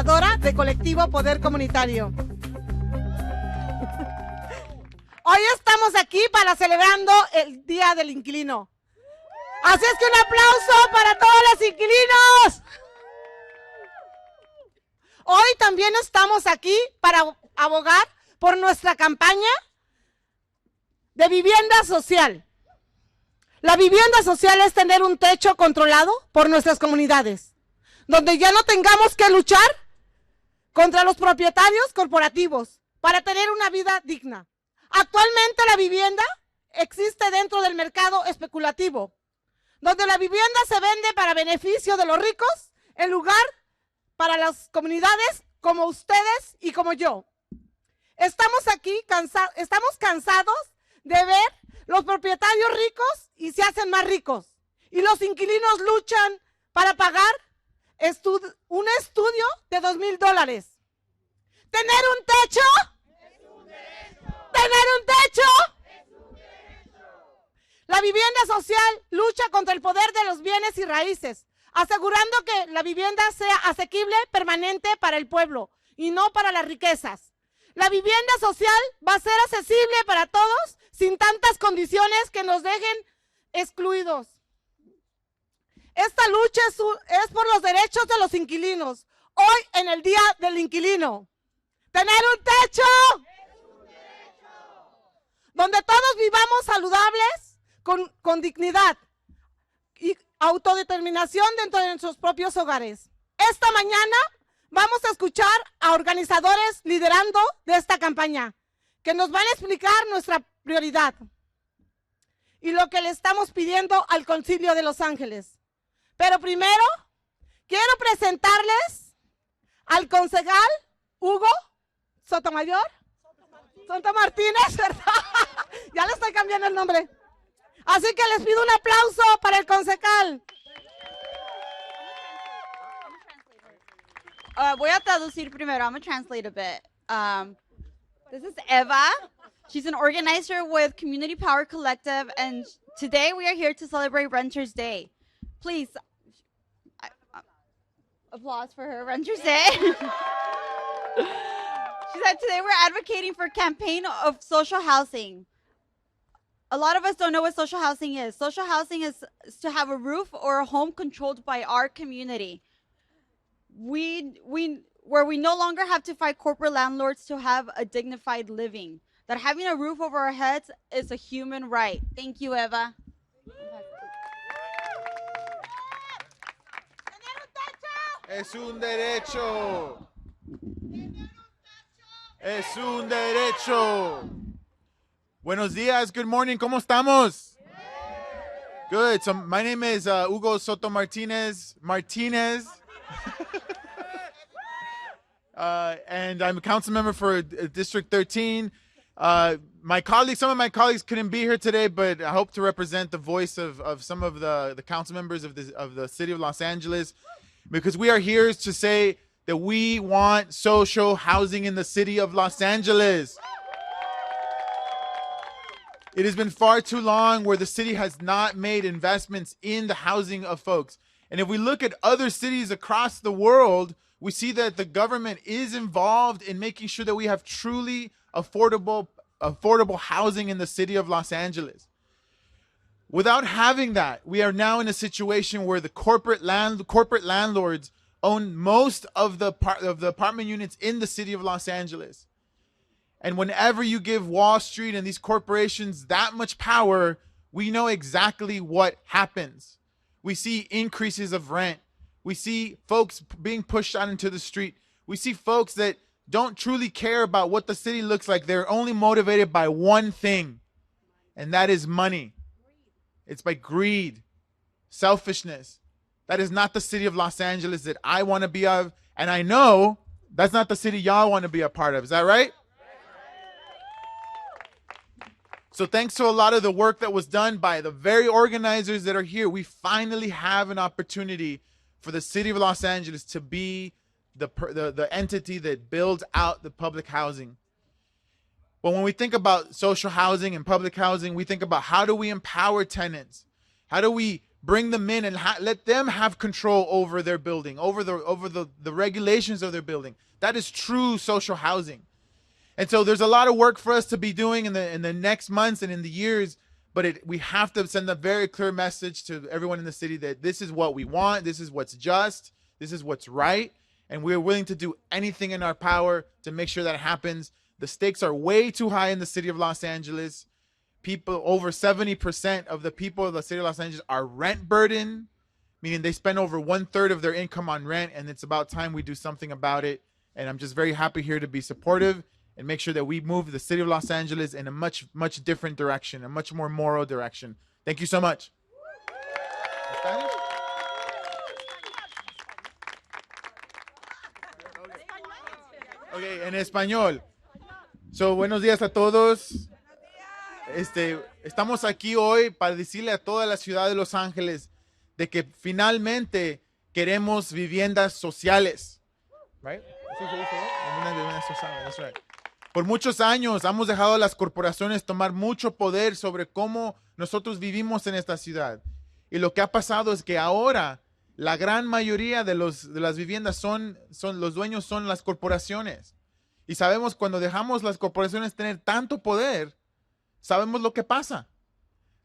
organizadora de Colectivo Poder Comunitario. Hoy estamos aquí para celebrando el Día del Inquilino. Así es que un aplauso para todos los inquilinos. Hoy también estamos aquí para abogar por nuestra campaña de vivienda social. La vivienda social es tener un techo controlado por nuestras comunidades, donde ya no tengamos que luchar contra los propietarios corporativos para tener una vida digna. Actualmente la vivienda existe dentro del mercado especulativo, donde la vivienda se vende para beneficio de los ricos, en lugar para las comunidades como ustedes y como yo. Estamos aquí estamos cansados de ver los propietarios ricos y se hacen más ricos, y los inquilinos luchan para pagar un estudio de $2,000. ¿Tener un techo? Es un derecho. ¿Tener un techo? Es un derecho. La vivienda social lucha contra el poder de los bienes y raíces, asegurando que la vivienda sea asequible, permanente para el pueblo y no para las riquezas. La vivienda social va a ser accesible para todos sin tantas condiciones que nos dejen excluidos. Esta lucha es por los derechos de los inquilinos, hoy en el Día del Inquilino. ¡Tener un techo! Es un derecho. Donde todos vivamos saludables, con dignidad y autodeterminación dentro de nuestros propios hogares. Esta mañana vamos a escuchar a organizadores liderando de esta campaña, que nos van a explicar nuestra prioridad y lo que le estamos pidiendo al Concilio de Los Ángeles. Pero primero, quiero presentarles al concejal Hugo Soto-Martinez, ¿verdad? Ya le estoy cambiando el nombre. Así que les pido un aplauso para el concejal. Voy a traducir primero. I'm going to translate a bit. This is Eva. She's an organizer with Community Power Collective, and today we are here to celebrate Renters Day. Please, applause for her, Renters Day. She said today we're advocating for a campaign of social housing. A lot of us don't know what social housing is. Social housing is to have a roof or a home controlled by our community. Where we no longer have to fight corporate landlords to have a dignified living. That having a roof over our heads is a human right. Thank you, Eva. Es un derecho. Es un derecho. Buenos días, good morning, ¿cómo estamos? Good, so my name is Hugo Soto-Martinez. And I'm a council member for District 13. Some of my colleagues couldn't be here today, but I hope to represent the voice of some of the council members of the city of Los Angeles, because we are here to say that we want social housing in the city of Los Angeles. It has been far too long where the city has not made investments in the housing of folks. And if we look at other cities across the world, we see that the government is involved in making sure that we have truly affordable housing in the city of Los Angeles. Without having that, we are now in a situation where the corporate landlords own most of the apartment units in the city of Los Angeles. And whenever you give Wall Street and these corporations that much power, we know exactly what happens. We see increases of rent. We see folks being pushed out into the street. We see folks that don't truly care about what the city looks like. They're only motivated by one thing, and that is money. It's by greed, selfishness. That is not the city of Los Angeles that I want to be of, and I know that's not the city y'all want to be a part of. Is that right? So thanks to a lot of the work that was done by the very organizers that are here, we finally have an opportunity for the city of Los Angeles to be the entity that builds out the public housing. But when we think about social housing and public housing, we think about how do we empower tenants? How do we bring them in and let them have control over their building, over the regulations of their building. That is true social housing. And so there's a lot of work for us to be doing in the next months and in the years, but we have to send a very clear message to everyone in the city that this is what we want, this is what's just, this is what's right, and we're willing to do anything in our power to make sure that happens. The stakes are way too high in the city of Los Angeles. People, over 70% of the people of the city of Los Angeles are rent burdened, meaning they spend over 1/3 of their income on rent, and it's about time we do something about it. And I'm just very happy here to be supportive and make sure that we move the city of Los Angeles in a much, much different direction, a much more moral direction. Thank you so much. Okay, en español. So, buenos días a todos. Estamos aquí hoy para decirle a toda la ciudad de Los Ángeles de que finalmente queremos viviendas sociales. Right? Viviendas sociales, that's right. Por muchos años hemos dejado a las corporaciones tomar mucho poder sobre cómo nosotros vivimos en esta ciudad. Y lo que ha pasado es que ahora la gran mayoría de las viviendas son los dueños son las corporaciones. Y sabemos cuando dejamos las corporaciones tener tanto poder, sabemos lo que pasa.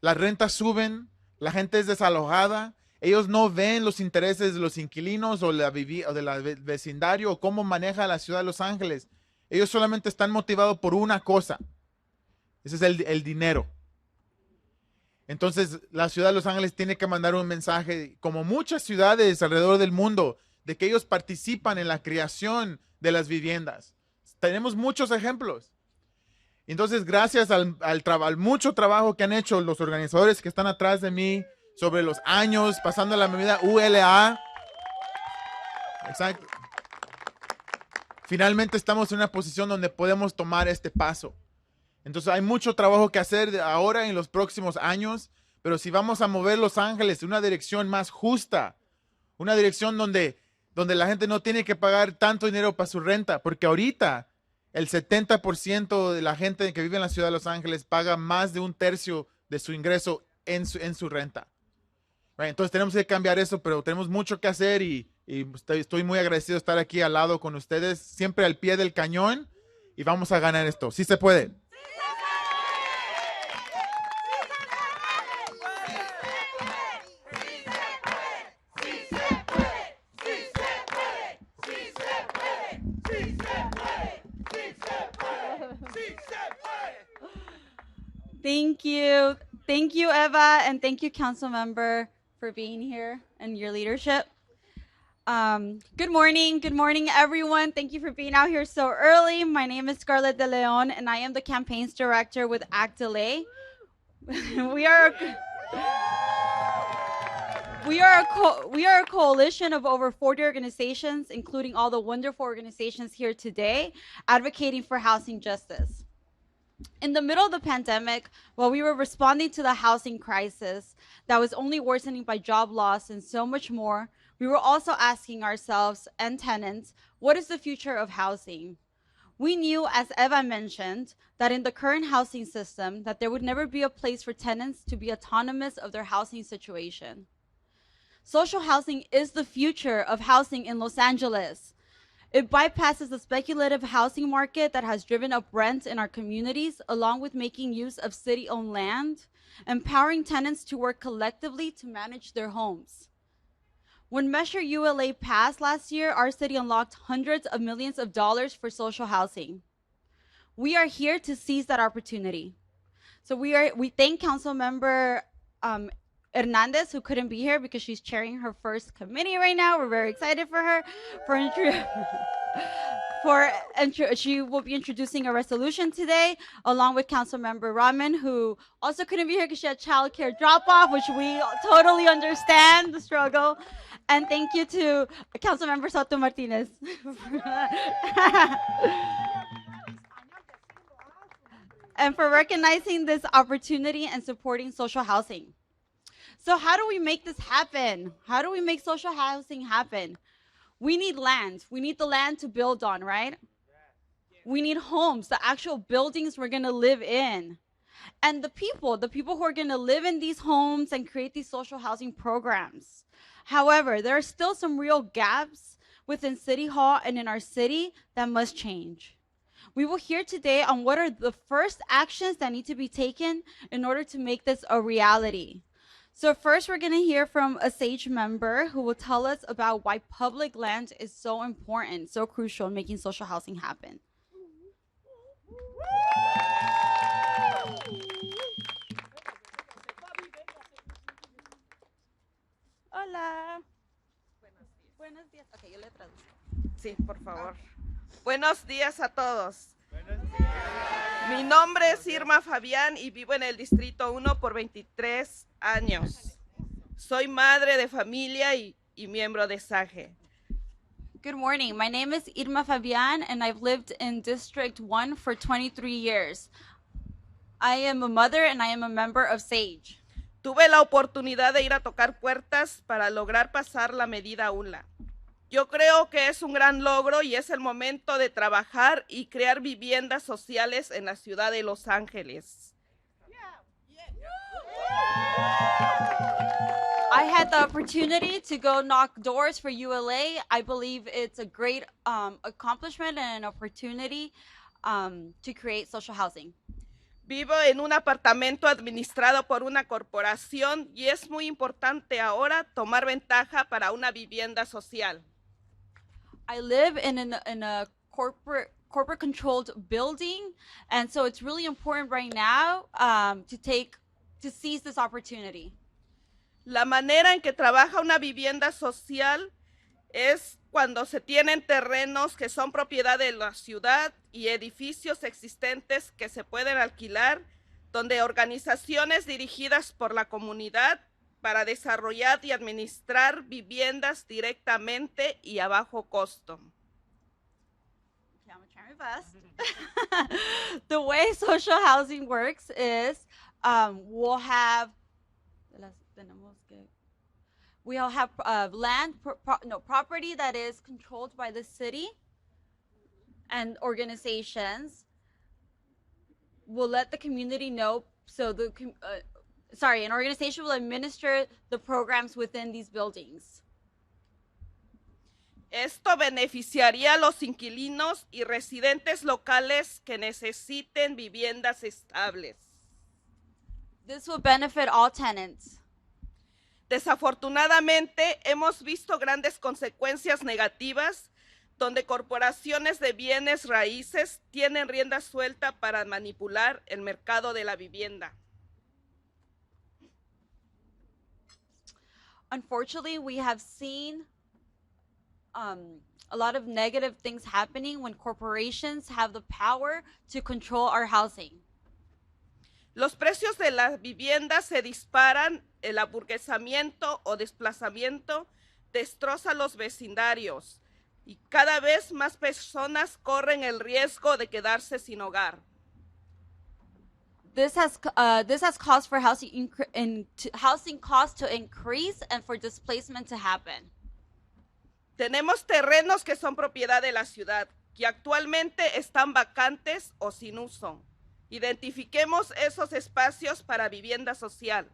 Las rentas suben, la gente es desalojada, ellos no ven los intereses de los inquilinos o de la vecindario o cómo maneja la ciudad de Los Ángeles. Ellos solamente están motivados por una cosa. Ese es el dinero. Entonces, la ciudad de Los Ángeles tiene que mandar un mensaje, como muchas ciudades alrededor del mundo, de que ellos participan en la creación de las viviendas. Tenemos muchos ejemplos. Entonces, gracias al mucho trabajo que han hecho los organizadores que están atrás de mí sobre los años, pasando la medida ULA. Exacto. Finalmente estamos en una posición donde podemos tomar este paso. Entonces hay mucho trabajo que hacer ahora en los próximos años, pero si vamos a mover Los Ángeles en una dirección más justa, una dirección donde la gente no tiene que pagar tanto dinero para su renta, porque ahorita el 70% de la gente que vive en la ciudad de Los Ángeles paga más de 1/3 de su ingreso en su renta. Right? Entonces tenemos que cambiar eso, pero tenemos mucho que hacer y estoy muy agradecido de estar aquí al lado con ustedes, siempre al pie del cañón, y vamos a ganar esto. ¿Sí se puede? Thank you, Eva, and thank you, Councilmember, for being here and your leadership. Good morning, everyone. Thank you for being out here so early. My name is Scarlett DeLeon, and I am the campaigns director with Act Delay. We are a coalition of over 40 organizations, including all the wonderful organizations here today, advocating for housing justice. In the middle of the pandemic, while we were responding to the housing crisis that was only worsening by job loss and so much more, we were also asking ourselves and tenants, what is the future of housing? We knew, as Eva mentioned, that in the current housing system, that there would never be a place for tenants to be autonomous of their housing situation. Social housing is the future of housing in Los Angeles. It bypasses the speculative housing market that has driven up rent in our communities, along with making use of city-owned land, empowering tenants to work collectively to manage their homes. When Measure ULA passed last year, our city unlocked hundreds of millions of dollars for social housing. We are here to seize that opportunity. So we thank Councilmember Hernandez, who couldn't be here because she's chairing her first committee right now. We're very excited for her. She will be introducing a resolution today, along with Councilmember Rahman, who also couldn't be here because she had childcare drop-off, which we totally understand the struggle. And thank you to Councilmember Soto-Martinez. And for recognizing this opportunity and supporting social housing. So how do we make this happen? How do we make social housing happen? We need land. We need the land to build on, right? We need homes, the actual buildings we're going to live in. and the people who are going to live in these homes and create these social housing programs. However, there are still some real gaps within City Hall and in our city that must change. We will hear today on what are the first actions that need to be taken in order to make this a reality. So first, we're going to hear from a SAGE member who will tell us about why public land is so important, so crucial in making social housing happen. Hola. Buenos días. Okay, yo le traduzco. Sí, por favor. Buenos días a todos. Mi nombre es Irma Fabián y vivo en el Distrito 1 por 23 años. Soy madre de familia y miembro de SAGE. Good morning. My name is Irma Fabian, and I've lived in District 1 for 23 years. I am a mother, and I am a member of SAGE. Tuve la oportunidad de ir a tocar puertas para lograr pasar la medida ULA. Yo creo que es un gran logro y es el momento de trabajar y crear viviendas sociales en la ciudad de Los Ángeles. I had the opportunity to go knock doors for ULA. I believe it's a great accomplishment and an opportunity to create social housing. Vivo en un apartamento administrado por una corporación y es muy importante ahora tomar ventaja para una vivienda social. I live in a corporate controlled building, and so it's really important right now to seize this opportunity. La manera en que trabaja una vivienda social es cuando se tienen terrenos que son propiedad de la ciudad y edificios existentes que se pueden alquilar, donde organizaciones dirigidas por la comunidad para desarrollar y administrar viviendas directamente y a bajo costo. Okay, I'm gonna try my best. The way social housing works is we'll have property that is controlled by the city and organizations. Will let the community know, so an organization will administer the programs within these buildings. Esto beneficiaría a los inquilinos y residentes locales que necesiten viviendas estables. This will benefit all tenants. Desafortunadamente, hemos visto grandes consecuencias negativas donde corporaciones de bienes raíces tienen rienda suelta para manipular el mercado de la vivienda. Unfortunately, we have seen a lot of negative things happening when corporations have the power to control our housing. Los precios de las viviendas se disparan, el aburguesamiento o desplazamiento destroza los vecindarios y cada vez más personas corren el riesgo de quedarse sin hogar. This has caused for housing costs to increase and for displacement to happen. Tenemos terrenos que son propiedad de la ciudad, que actualmente están vacantes o sin uso. Identifiquemos esos espacios para vivienda social.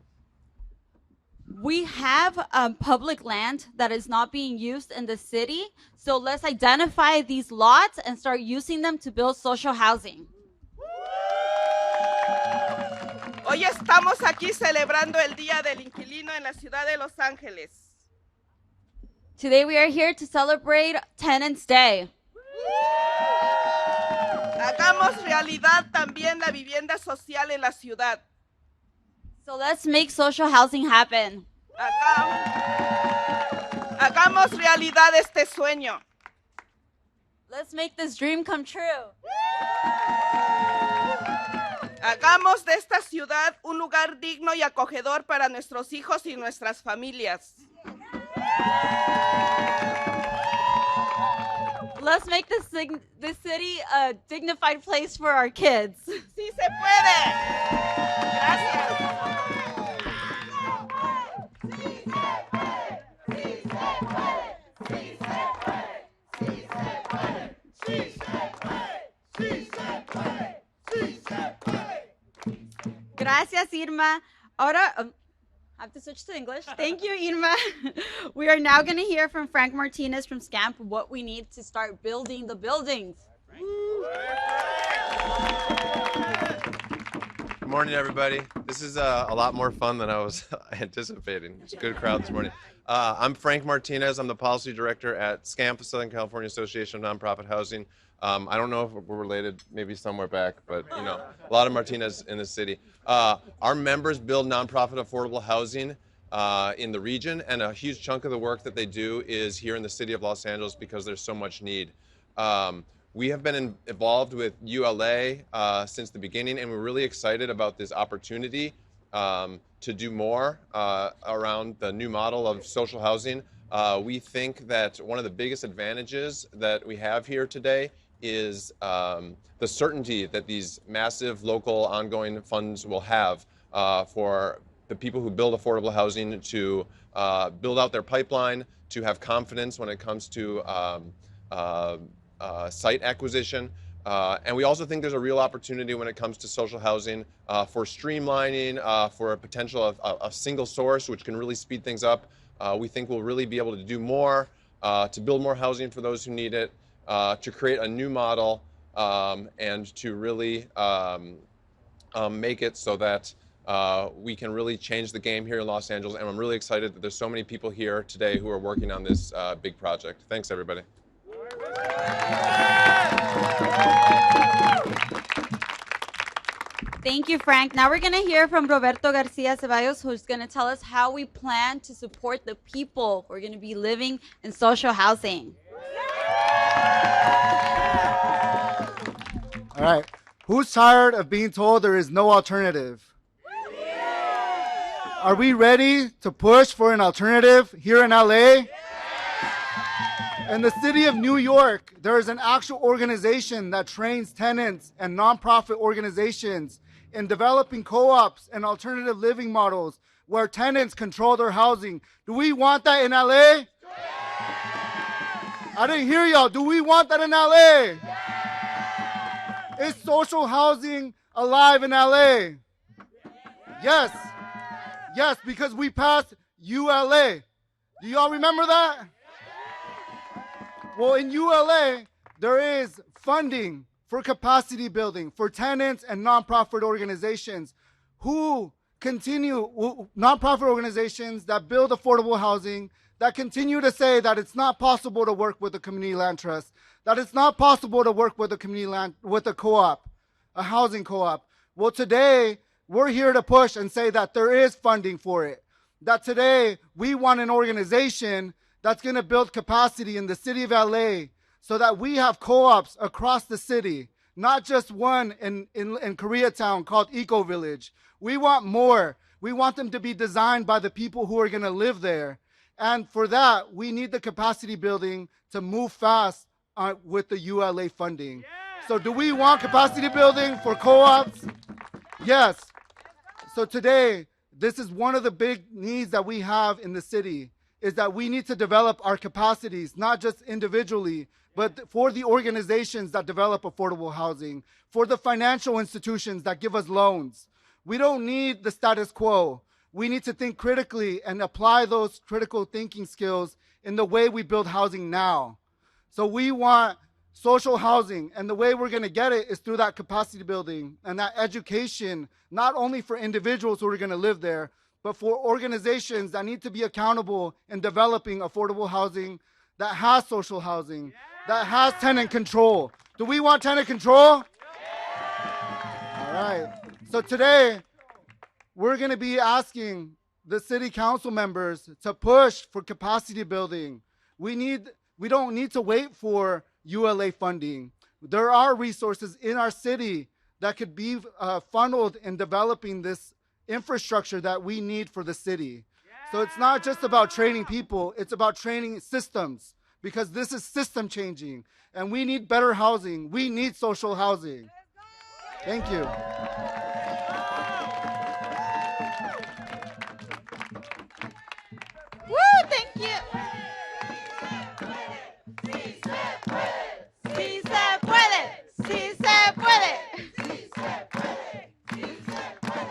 We have public land that is not being used in the city, so let's identify these lots and start using them to build social housing. Hoy estamos aquí celebrando el Día del Inquilino en la ciudad de Los Ángeles. Today we are here to celebrate Tenants Day. Hagamos realidad también la vivienda social en la ciudad. So let's make social housing happen. Hagamos realidad este sueño. Let's make this dream come true. Hagamos de esta ciudad un lugar digno y acogedor para nuestros hijos y nuestras familias. Let's make this city a dignified place for our kids. ¡Sí se puede! Gracias. Gracias, Irma. Ahora, I have to switch to English. Thank you, Irma. We are now going to hear from Frank Martinez from SCAMP what we need to start building the buildings. Good morning, everybody. This is a lot more fun than I was anticipating. It's a good crowd this morning. I'm Frank Martinez. I'm the policy director at SCAMP, the Southern California Association of Nonprofit Housing. I don't know if we're related, maybe somewhere back, but you know, a lot of Martinez in the city. Our members build nonprofit affordable housing in the region, and a huge chunk of the work that they do is here in the city of Los Angeles because there's so much need. We have been involved with ULA since the beginning, and we're really excited about this opportunity to do more around the new model of social housing. We think that one of the biggest advantages that we have here today is the certainty that these massive local ongoing funds will have for the people who build affordable housing to build out their pipeline, to have confidence when it comes to site acquisition. And we also think there's a real opportunity when it comes to social housing for streamlining, for a potential of a single source, which can really speed things up. We think we'll really be able to do more, to build more housing for those who need it, to create a new model, and to really make it so that we can really change the game here in Los Angeles. And I'm really excited that there's so many people here today who are working on this big project. Thanks, everybody. Thank you, Frank. Now we're going to hear from Roberto Garcia, who's going to tell us how we plan to support the people who are going to be living in social housing. All right. Who's tired of being told there is no alternative? Are we ready to push for an alternative here in LA? In the city of New York, there is an actual organization that trains tenants and nonprofit organizations in developing co-ops and alternative living models where tenants control their housing. Do we want that in LA? I didn't hear y'all. Do we want that in LA? Is social housing alive in LA? Yes. Yes, because we passed ULA. Do y'all remember that? Well, in ULA, there is funding for capacity building for tenants and nonprofit organizations nonprofit organizations that build affordable housing, that continue to say that it's not possible to work with a community land trust, that it's not possible to work with a community land, with a co-op, a housing co-op. Well, today, we're here to push and say that there is funding for it. That today, we want an organization that's going to build capacity in the city of LA so that we have co-ops across the city, not just one in Koreatown called Eco Village. We want more. We want them to be designed by the people who are going to live there. And for that, we need the capacity building to move fast with the ULA funding. Yeah. So do we want capacity building for co-ops? Yes. So today, this is one of the big needs that we have in the city, is that we need to develop our capacities, not just individually, but for the organizations that develop affordable housing, for the financial institutions that give us loans. We don't need the status quo. We need to think critically and apply those critical thinking skills in the way we build housing now. So we want social housing, and the way we're going to get it is through that capacity building and that education, not only for individuals who are going to live there, but for organizations that need to be accountable in developing affordable housing that has social housing, that has tenant control. Do we want tenant control? All right. So today, we're going to be asking the city council members to push for capacity building. We don't need to wait for ULA funding. There are resources in our city that could be funneled in developing this infrastructure that we need for the city. So it's not just about training people, it's about training systems, because this is system changing, and we need better housing. We need social housing. Thank you. Woo, thank you. Sí se puede. Sí se puede. Sí se puede. Sí se puede.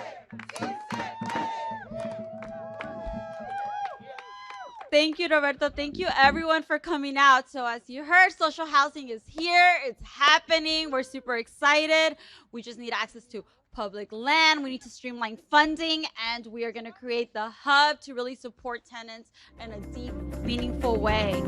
Thank you, Roberto. Thank you, everyone, for coming out. So as you heard, social housing is here. It's happening. We're super excited. We just need access to public land. We need to streamline funding, and we are going to create the hub to really support tenants in a deep, meaningful way.